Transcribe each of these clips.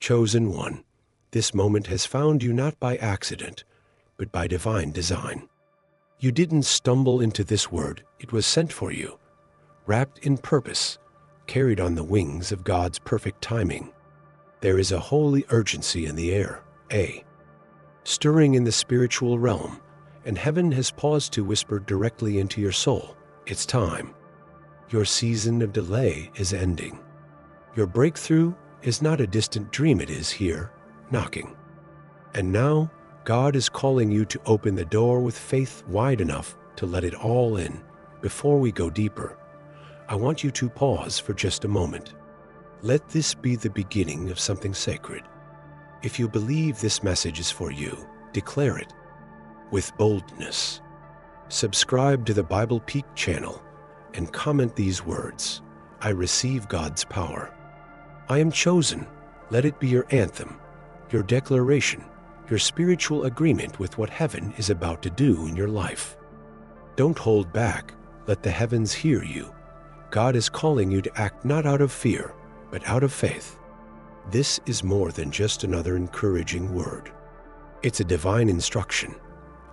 Chosen one, this moment has found you not by accident, but by divine design. You didn't stumble into this word, it was sent for you, wrapped in purpose, carried on the wings of God's perfect timing. There is a holy urgency in the air, stirring in the spiritual realm, and heaven has paused to whisper directly into your soul, it's time. Your season of delay is ending. Your breakthrough is not a distant dream, it is here, knocking. And now, God is calling you to open the door with faith wide enough to let it all in. Before we go deeper, I want you to pause for just a moment. Let this be the beginning of something sacred. If you believe this message is for you, declare it with boldness. Subscribe to the Bible Peak channel and comment these words: I receive God's power. I am chosen. Let it be your anthem, your declaration, your spiritual agreement with what heaven is about to do in your life. Don't hold back. Let the heavens hear you. God is calling you to act not out of fear, but out of faith. This is more than just another encouraging word. It's a divine instruction,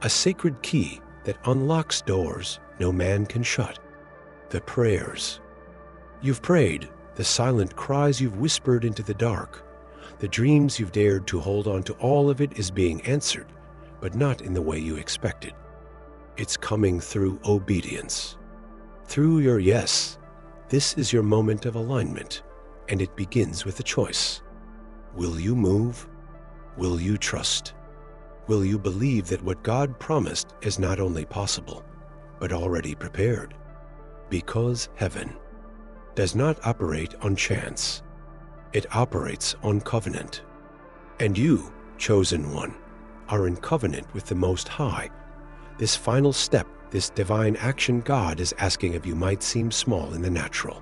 a sacred key that unlocks doors no man can shut. The prayers you've prayed, the silent cries you've whispered into the dark, the dreams you've dared to hold on to, all of it is being answered, but not in the way you expected. It's coming through obedience. Through your yes. This is your moment of alignment, and it begins with a choice. Will you move? Will you trust? Will you believe that what God promised is not only possible, but already prepared? Because heaven does not operate on chance. It operates on covenant. And you, chosen one, are in covenant with the Most High. This final step, this divine action God is asking of you, might seem small in the natural,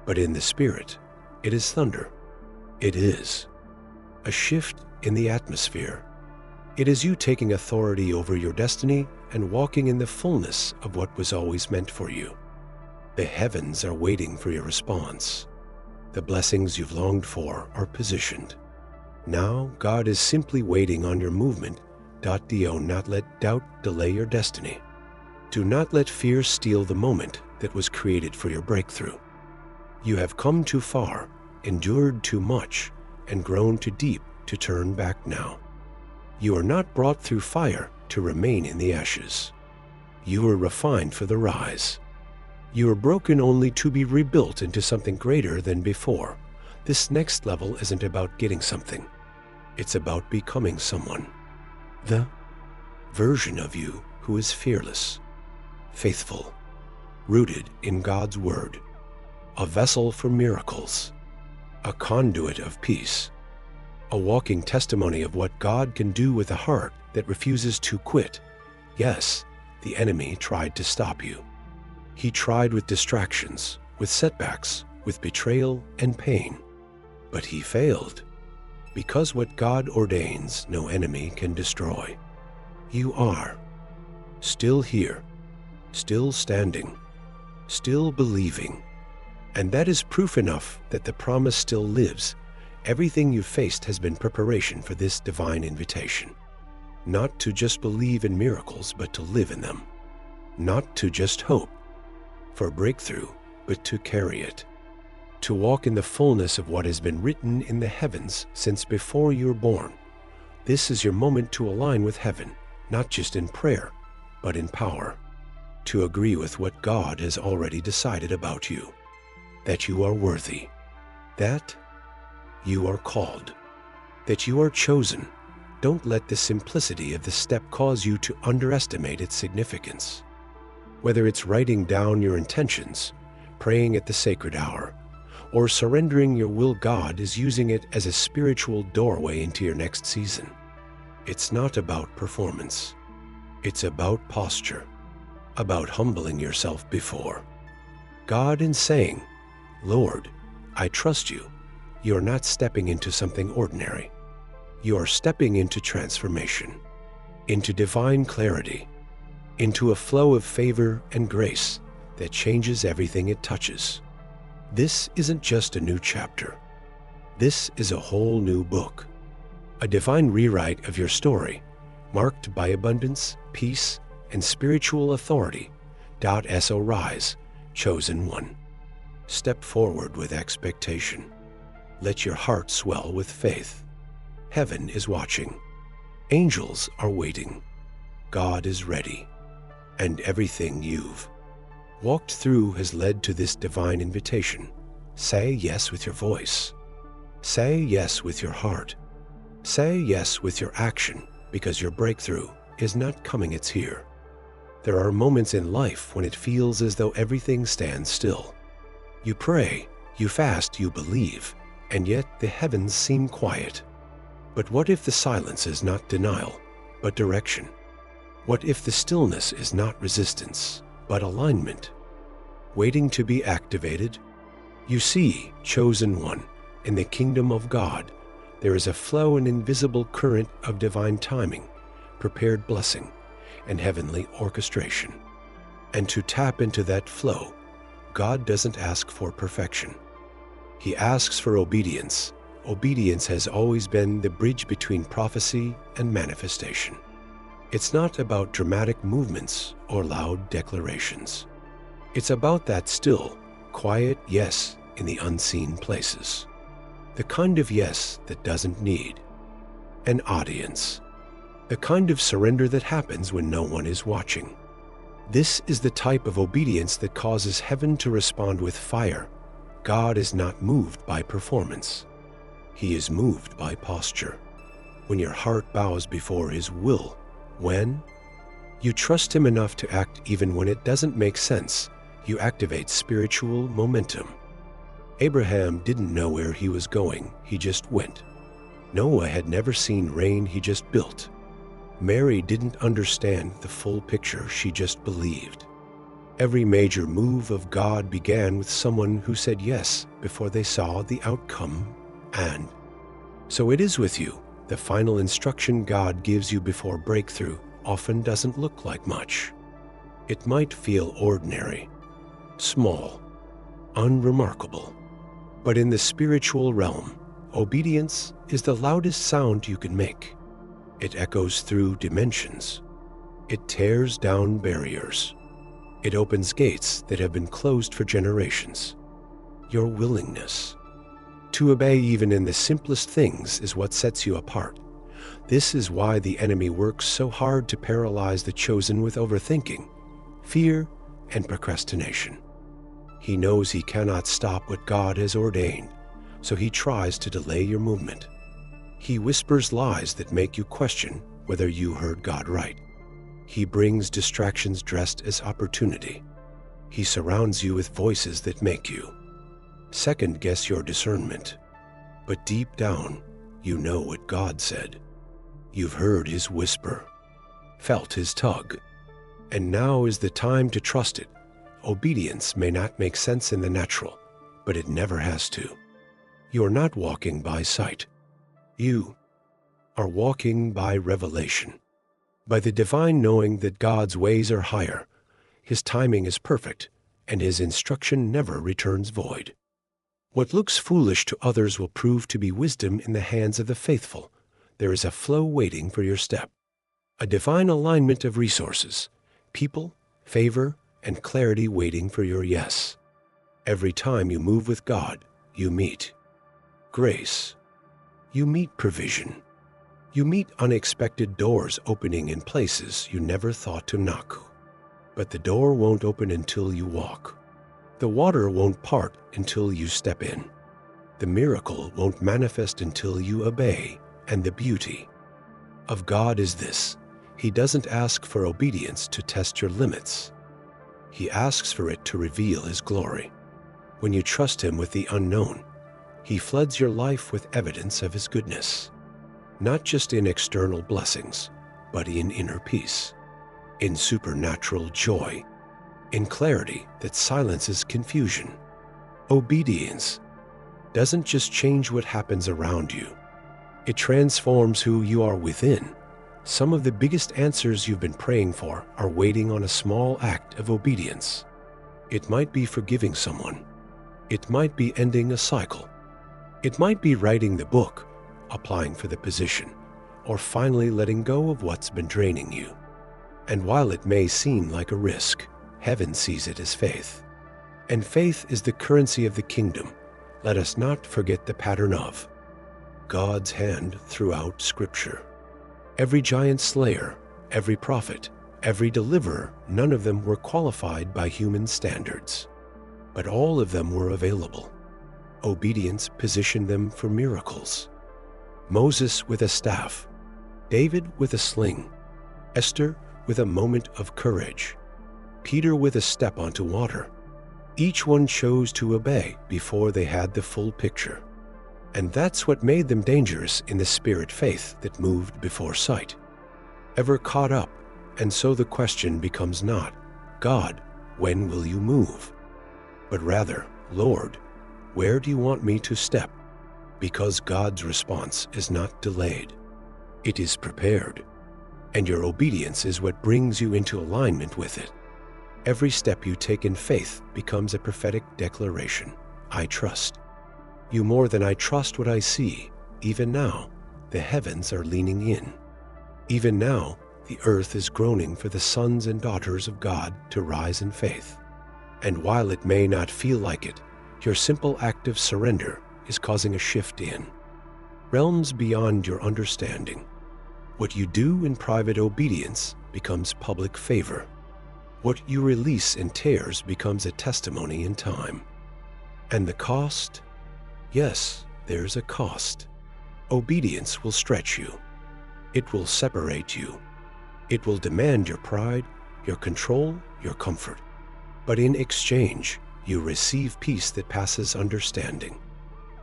but in the spirit, it is thunder. It is a shift in the atmosphere. It is you taking authority over your destiny and walking in the fullness of what was always meant for you. The heavens are waiting for your response. The blessings you've longed for are positioned. Now God is simply waiting on your movement. Do not let doubt delay your destiny. Do not let fear steal the moment that was created for your breakthrough. You have come too far, endured too much, and grown too deep to turn back now. You are not brought through fire to remain in the ashes. You are refined for the rise. You are broken only to be rebuilt into something greater than before. This next level isn't about getting something. It's about becoming someone. The version of you who is fearless, faithful, rooted in God's word, a vessel for miracles, a conduit of peace, a walking testimony of what God can do with a heart that refuses to quit. Yes, the enemy tried to stop you. He tried with distractions, with setbacks, with betrayal and pain. But he failed. Because what God ordains, no enemy can destroy. You are still here, still standing, still believing. And that is proof enough that the promise still lives. Everything you faced has been preparation for this divine invitation. Not to just believe in miracles, but to live in them. Not to just hope for breakthrough, but to carry it. To walk in the fullness of what has been written in the heavens since before you were born. This is your moment to align with heaven, not just in prayer, but in power. To agree with what God has already decided about you. That you are worthy. That you are called. That you are chosen. Don't let the simplicity of the step cause you to underestimate its significance. Whether it's writing down your intentions, praying at the sacred hour, or surrendering your will, God is using it as a spiritual doorway into your next season. It's not about performance. It's about posture, about humbling yourself before God and saying, Lord, I trust you. You are not stepping into something ordinary. You are stepping into transformation, into divine clarity, into a flow of favor and grace that changes everything it touches. This isn't just a new chapter. This is a whole new book, a divine rewrite of your story, marked by abundance, peace, and spiritual authority. So rise, chosen one. Step forward with expectation. Let your heart swell with faith. Heaven is watching. Angels are waiting. God is ready. And everything you've walked through has led to this divine invitation. Say yes with your voice. Say yes with your heart. Say yes with your action, because your breakthrough is not coming, it's here. There are moments in life when it feels as though everything stands still. You pray, you fast, you believe, and yet the heavens seem quiet. But what if the silence is not denial, but direction? What if the stillness is not resistance, but alignment, waiting to be activated? You see, chosen one, in the kingdom of God, there is a flow and invisible current of divine timing, prepared blessing, and heavenly orchestration. And to tap into that flow, God doesn't ask for perfection. He asks for obedience. Obedience has always been the bridge between prophecy and manifestation. It's not about dramatic movements or loud declarations. It's about that still, quiet yes in the unseen places. The kind of yes that doesn't need an audience. The kind of surrender that happens when no one is watching. This is the type of obedience that causes heaven to respond with fire. God is not moved by performance. He is moved by posture. When your heart bows before His will, when you trust Him enough to act even when it doesn't make sense, you activate spiritual momentum. Abraham didn't know where he was going, he just went. Noah had never seen rain, he just built. Mary didn't understand the full picture, she just believed. Every major move of God began with someone who said yes before they saw the outcome. And so it is with you. The final instruction God gives you before breakthrough often doesn't look like much. It might feel ordinary, small, unremarkable. But in the spiritual realm, obedience is the loudest sound you can make. It echoes through dimensions. It tears down barriers. It opens gates that have been closed for generations. Your willingness to obey even in the simplest things is what sets you apart. This is why the enemy works so hard to paralyze the chosen with overthinking, fear, and procrastination. He knows he cannot stop what God has ordained, so he tries to delay your movement. He whispers lies that make you question whether you heard God right. He brings distractions dressed as opportunity. He surrounds you with voices that make you second-guess your discernment. But deep down, you know what God said. You've heard His whisper, felt His tug, and now is the time to trust it. Obedience may not make sense in the natural, but it never has to. You're not walking by sight. You are walking by revelation, by the divine knowing that God's ways are higher, His timing is perfect, and His instruction never returns void. What looks foolish to others will prove to be wisdom in the hands of the faithful. There is a flow waiting for your step, a divine alignment of resources, people, favor, and clarity waiting for your yes. Every time you move with God, you meet grace. You meet provision. You meet unexpected doors opening in places you never thought to knock. But the door won't open until you walk. The water won't part until you step in. The miracle won't manifest until you obey. And the beauty of God is this: He doesn't ask for obedience to test your limits. He asks for it to reveal His glory. When you trust Him with the unknown, He floods your life with evidence of His goodness, not just in external blessings, but in inner peace, in supernatural joy, in clarity that silences confusion. Obedience doesn't just change what happens around you. It transforms who you are within. Some of the biggest answers you've been praying for are waiting on a small act of obedience. It might be forgiving someone. It might be ending a cycle. It might be writing the book, applying for the position, or finally letting go of what's been draining you. And while it may seem like a risk, heaven sees it as faith. And faith is the currency of the kingdom. Let us not forget the pattern of God's hand throughout Scripture. Every giant slayer, every prophet, every deliverer, none of them were qualified by human standards. But all of them were available. Obedience positioned them for miracles. Moses with a staff, David with a sling, Esther with a moment of courage, Peter with a step onto water. Each one chose to obey before they had the full picture. And that's what made them dangerous in the spirit faith that moved before sight. Ever caught up, and so the question becomes not, God, when will you move? But rather, Lord, where do you want me to step? Because God's response is not delayed. It is prepared. And your obedience is what brings you into alignment with it. Every step you take in faith becomes a prophetic declaration. I trust. You more than I trust what I see. Even now, the heavens are leaning in. Even now, the earth is groaning for the sons and daughters of God to rise in faith. And while it may not feel like it, your simple act of surrender is causing a shift in realms beyond your understanding. What you do in private obedience becomes public favor. What you release in tears becomes a testimony in time. And the cost? Yes, there's a cost. Obedience will stretch you. It will separate you. It will demand your pride, your control, your comfort. But in exchange, you receive peace that passes understanding.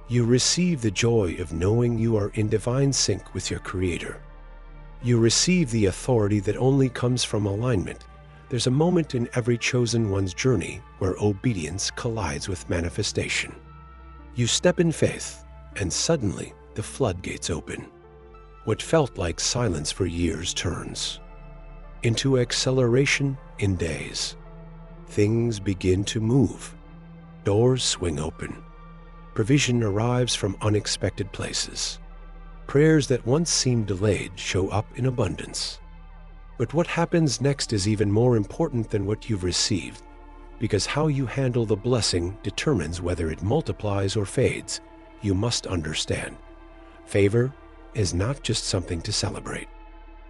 You receive the joy of knowing you are in divine sync with your Creator. You receive the authority that only comes from alignment. There's a moment in every chosen one's journey where obedience collides with manifestation. You step in faith, and suddenly the floodgates open. What felt like silence for years turns into acceleration in days. Things begin to move. Doors swing open. Provision arrives from unexpected places. Prayers that once seemed delayed show up in abundance. But what happens next is even more important than what you've received, because how you handle the blessing determines whether it multiplies or fades. You must understand. Favor is not just something to celebrate.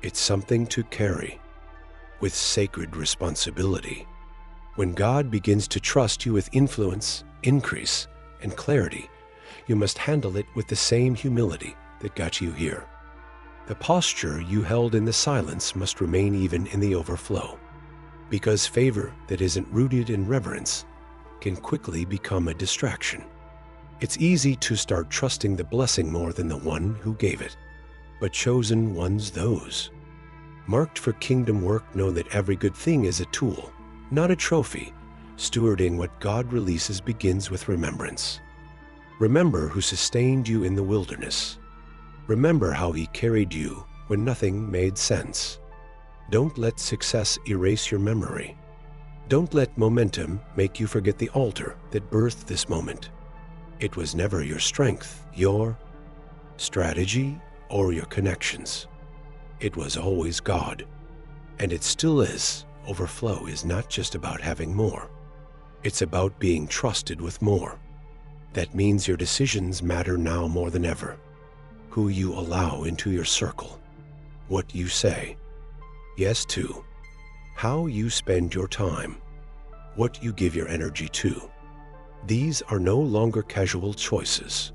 It's something to carry with sacred responsibility. When God begins to trust you with influence, increase, and clarity, you must handle it with the same humility that got you here. The posture you held in the silence must remain even in the overflow, because favor that isn't rooted in reverence can quickly become a distraction. It's easy to start trusting the blessing more than the one who gave it, but chosen ones those marked for kingdom work know that every good thing is a tool, not a trophy. Stewarding what God releases begins with remembrance. Remember who sustained you in the wilderness. Remember how He carried you when nothing made sense. Don't let success erase your memory. Don't let momentum make you forget the altar that birthed this moment. It was never your strength, your strategy, or your connections. It was always God. And it still is. Overflow is not just about having more. It's about being trusted with more. That means your decisions matter now more than ever. Who you allow into your circle. What you say yes to. How you spend your time. What you give your energy to. These are no longer casual choices.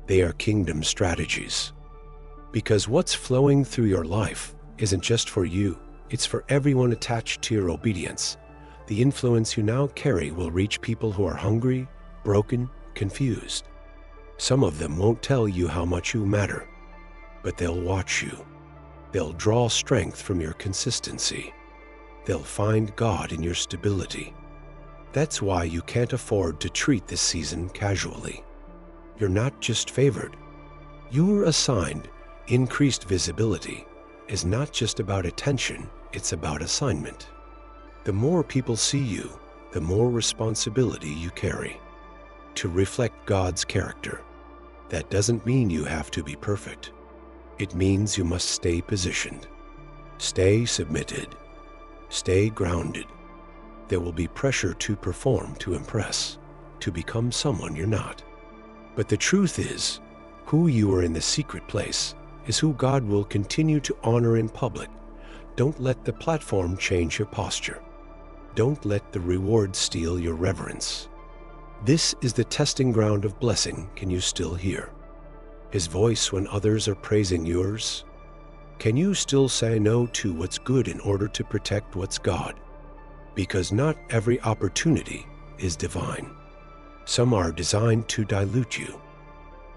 They are kingdom strategies. Because what's flowing through your life isn't just for you, it's for everyone attached to your obedience. The influence you now carry will reach people who are hungry, broken, confused. Some of them won't tell you how much you matter, but they'll watch you. They'll draw strength from your consistency. They'll find God in your stability. That's why you can't afford to treat this season casually. You're not just favored. You're assigned. Increased visibility is not just about attention, it's about assignment. The more people see you, the more responsibility you carry to reflect God's character. That doesn't mean you have to be perfect. It means you must stay positioned. Stay submitted. Stay grounded. There will be pressure to perform, to impress, to become someone you're not. But the truth is, who you are in the secret place is who God will continue to honor in public. Don't let the platform change your posture. Don't let the reward steal your reverence. This is the testing ground of blessing. Can you still hear His voice when others are praising yours? Can you still say no to what's good in order to protect what's God? Because not every opportunity is divine. Some are designed to dilute you.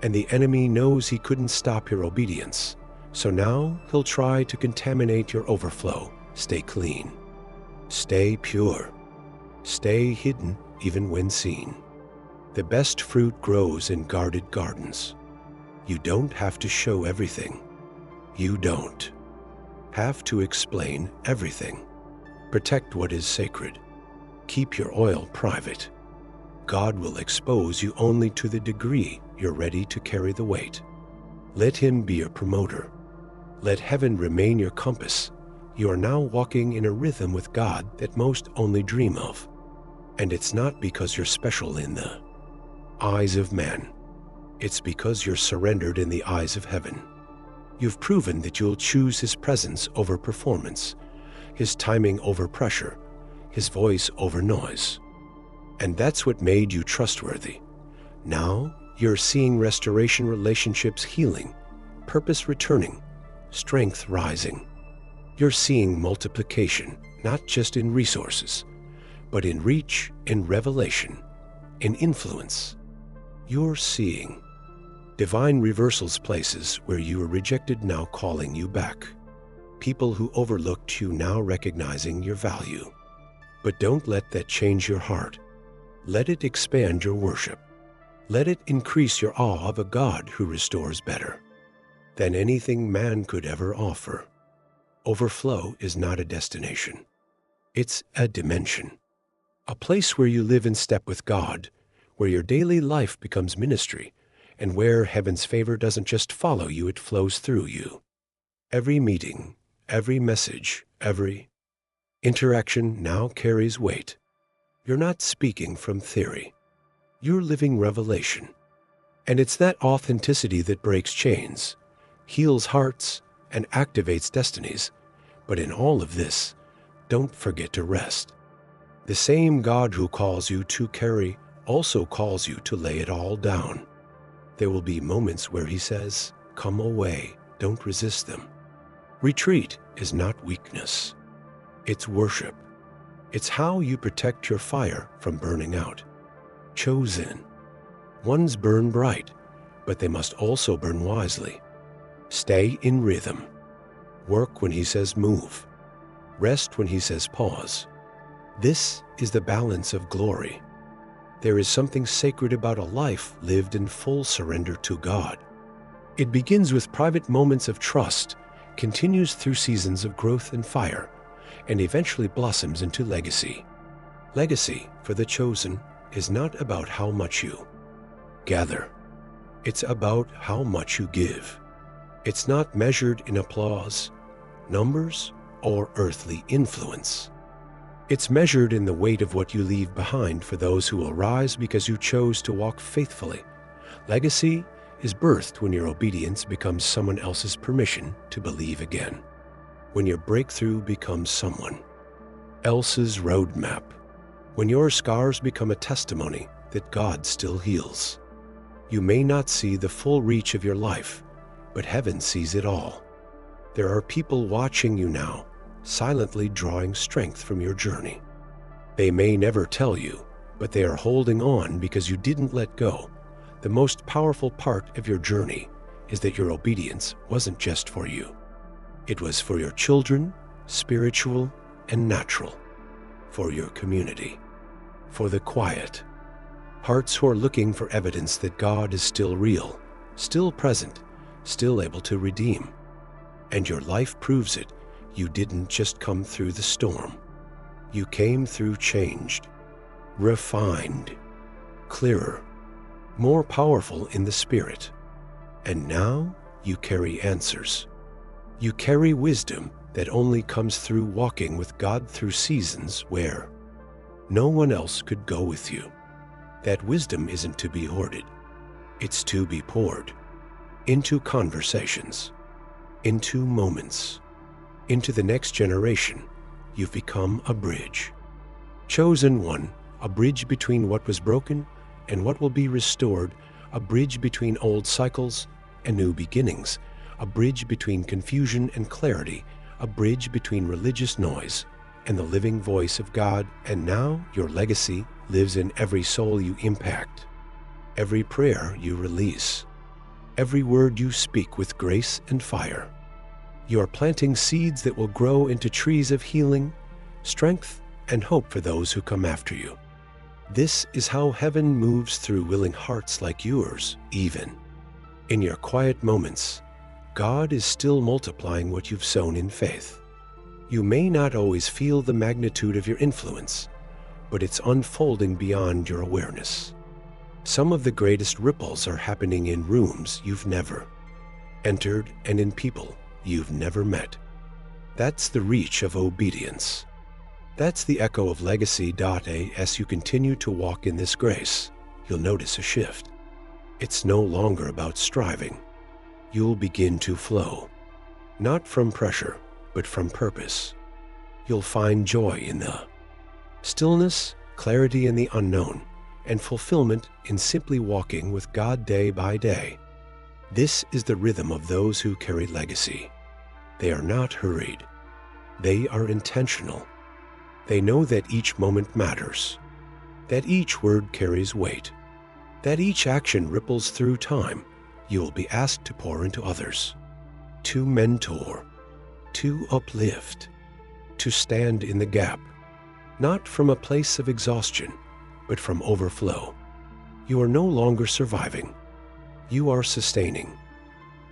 And the enemy knows he couldn't stop your obedience. So now he'll try to contaminate your overflow. Stay clean. Stay pure. Stay hidden even when seen. The best fruit grows in guarded gardens. You don't have to show everything. You don't have to explain everything. Protect what is sacred. Keep your oil private. God will expose you only to the degree you're ready to carry the weight. Let Him be your promoter. Let heaven remain your compass. You are now walking in a rhythm with God that most only dream of. And it's not because you're special in the eyes of man. It's because you're surrendered in the eyes of heaven. You've proven that you'll choose His presence over performance, His timing over pressure, His voice over noise. And that's what made you trustworthy. Now you're seeing restoration, relationships healing, purpose returning, strength rising. You're seeing multiplication, not just in resources, but in reach, in revelation, in influence. You're seeing divine reversals, places where you were rejected now calling you back. People who overlooked you now recognizing your value. But don't let that change your heart. Let it expand your worship. Let it increase your awe of a God who restores better than anything man could ever offer. Overflow is not a destination. It's a dimension. A place where you live in step with God, where your daily life becomes ministry, and where heaven's favor doesn't just follow you, it flows through you. Every meeting, every message, every interaction now carries weight. You're not speaking from theory. You're living revelation. And it's that authenticity that breaks chains, heals hearts, and activates destinies. But in all of this, don't forget to rest. The same God who calls you to carry also calls you to lay it all down. There will be moments where He says, "Come away, don't resist them." Retreat is not weakness. It's worship. It's how you protect your fire from burning out. Chosen. Ones burn bright, but they must also burn wisely. Stay in rhythm. Work when He says move. Rest when He says pause. This is the balance of glory. There is something sacred about a life lived in full surrender to God. It begins with private moments of trust, continues through seasons of growth and fire, and eventually blossoms into legacy. Legacy for the chosen is not about how much you gather. It's about how much you give. It's not measured in applause, numbers, or earthly influence. It's measured in the weight of what you leave behind for those who will rise because you chose to walk faithfully. Legacy is birthed when your obedience becomes someone else's permission to believe again. When your breakthrough becomes someone else's roadmap. When your scars become a testimony that God still heals. You may not see the full reach of your life, but heaven sees it all. There are people watching you now, silently drawing strength from your journey. They may never tell you, but they are holding on because you didn't let go. The most powerful part of your journey is that your obedience wasn't just for you. It was for your children, spiritual and natural, for your community, for the quiet hearts who are looking for evidence that God is still real, still present, still able to redeem. And your life proves it. You didn't just come through the storm. You came through changed, refined, clearer, more powerful in the Spirit. And now you carry answers. You carry wisdom that only comes through walking with God through seasons where no one else could go with you. That wisdom isn't to be hoarded. It's to be poured into conversations, into moments, into the next generation. You've become a bridge. Chosen one, a bridge between what was broken and what will be restored, a bridge between old cycles and new beginnings, a bridge between confusion and clarity, a bridge between religious noise and the living voice of God. And now your legacy lives in every soul you impact, every prayer you release, every word you speak with grace and fire. You are planting seeds that will grow into trees of healing, strength, and hope for those who come after you. This is how heaven moves through willing hearts like yours. Even in your quiet moments, God is still multiplying what you've sown in faith. You may not always feel the magnitude of your influence, but it's unfolding beyond your awareness. Some of the greatest ripples are happening in rooms you've never entered and in people you've never met. That's the reach of obedience. That's the echo of legacy. As you continue to walk in this grace, you'll notice a shift. It's no longer about striving. You'll begin to flow, not from pressure, but from purpose. You'll find joy in the stillness, clarity in the unknown, and fulfillment in simply walking with God day by day. This is the rhythm of those who carry legacy. They are not hurried. They are intentional. They know that each moment matters, that each word carries weight, that each action ripples through time. You will be asked to pour into others, to mentor, to uplift, to stand in the gap, not from a place of exhaustion, but from overflow. You are no longer surviving. You are sustaining.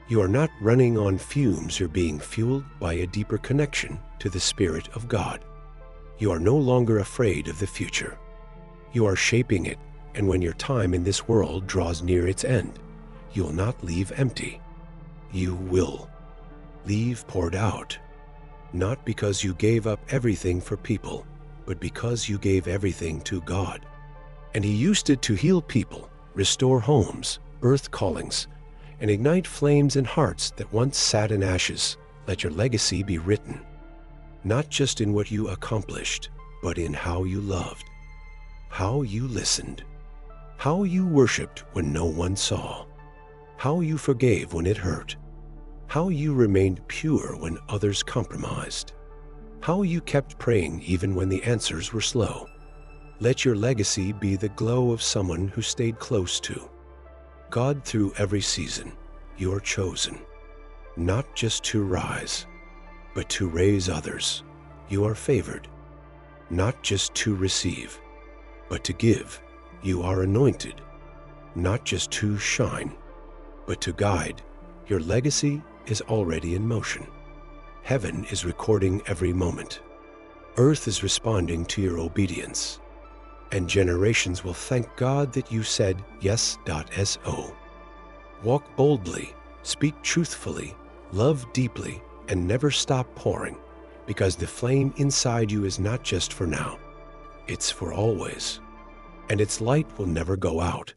You are not running on fumes. You're being fueled by a deeper connection to the Spirit of God. You are no longer afraid of the future. You are shaping it, and when your time in this world draws near its end, you will not leave empty. You will leave poured out, not because you gave up everything for people, but because you gave everything to God. And He used it to heal people, restore homes, birth callings, and ignite flames in hearts that once sat in ashes. Let your legacy be written, not just in what you accomplished, but in how you loved, how you listened, how you worshiped when no one saw, how you forgave when it hurt, how you remained pure when others compromised, how you kept praying even when the answers were slow. Let your legacy be the glow of someone who stayed close to God through every season. You're chosen, not just to rise, but to raise others. You are favored, not just to receive, but to give. You are anointed, not just to shine, but to guide. Your legacy is already in motion. Heaven is recording every moment. Earth is responding to your obedience. And generations will thank God that you said yes. So walk boldly, speak truthfully, love deeply, and never stop pouring, because the flame inside you is not just for now, it's for always. And its light will never go out.